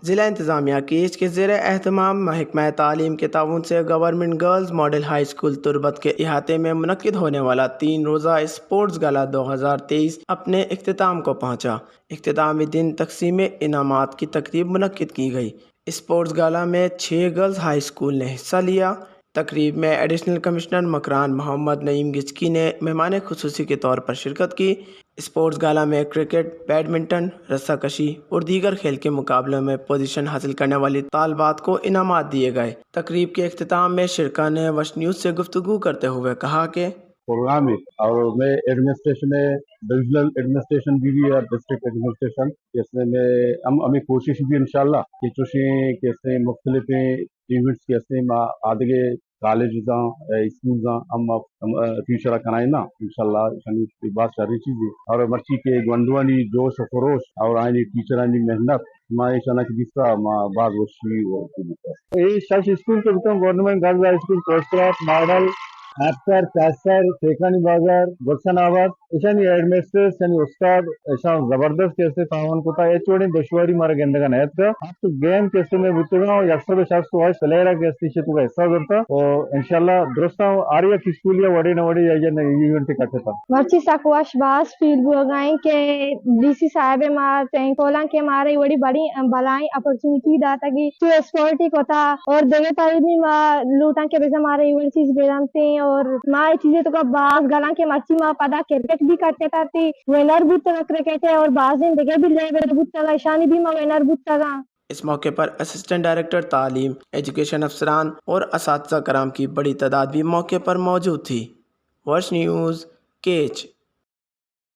ضلع انتظامیہ کیچ کے زیر اہتمام محکمہ تعلیم کے تعاون سے government girls model high school تربت کے احاطے میں منعقد ہونے والا 3 روزہ اسپورٹس گالا 2023 اپنے اختتام کو پہنچا۔ اختتامی دن تقسیم انعامات کی تقریب منعقد کی گئی۔ اسپورٹس گالا میں 6 گرلز ہائی اسکول نے حصہ لیا۔ تقریب میں ایڈیشنل کمشنر مکران محمد نعیم گچکی نے مہمان خصوصی کے طور پر شرکت کی۔ اسپورٹس گالا میں کرکٹ، بیڈمنٹن، رسہ کشی اور دیگر کھیل کے مقابلوں میں پوزیشن حاصل کرنے والی طالبات کو انعامات دیے گئے۔ تقریب کے اختتام میں شرکاء نے وش نیوز سے گفتگو کرتے ہوئے کہا کہ پروگرام ہے اور میں ایڈمنسٹریشن ہے، ڈویژنل ایڈمنسٹریشن بھی ہے، ڈسٹرکٹ ایڈمنسٹریشن اس میں ہمیں کوشش بھی انشاءاللہ کہ چوشیں کہ مختلف ایونٹس کے آدھے کالجز اسکولز ہم فیوچر کنائیں نا انشاءاللہ شنی بات ساری چیزیں اور مرچی کے گونڈوانی جوش و خروش اور آئینی ٹیچرانی محنت ما شنا کی دیسا ما بعض وشی یہ شاش اسکول کے بتاؤں گورنمنٹ گرلز ہائی اسکول کوسٹرات ماڈل ایپسر کیسر ٹھیکانی بازار گلشن آباد ایشانی ایڈمنسٹریٹر یعنی استاد ایشان زبردست کیسے تعاون کوتا ہے چوڑی دشواری مارا گندگا نیت کا آپ تو گیم کیسے میں بتگا اور یکسر شخص کو ہے سلیرا کیسے سے تو کا حصہ کرتا اور انشاءاللہ درست آریا کی اسکول یا وڑی نہ وڑی یا ایونٹ کرتا تھا مرچی سکواش باس فیل بوگائیں کہ ڈی سی صاحب مار تینکولا کے مارے بڑی بڑی بلائیں اپرچونٹی داتا کہ تو اسپورٹی کو تھا اور دیگے تعلیمی لوٹاں کے بیزا مارے یونیورسٹیز بیرانتے اور ماں چیزیں تو کا باز گلاں کے مرچی ماں پدا کرکٹ بھی کرتے تھا وینر بوتا کرکٹ ہے اور باز دن دیگے بھی لیبر بوتا گا شانی بھی ماں وینر بوتا گا۔ اس موقع پر اسسٹنٹ ڈائریکٹر تعلیم، ایجوکیشن افسران اور اساتذہ کرام کی بڑی تعداد بھی موقع پر موجود تھی۔ وش نیوز کیچ۔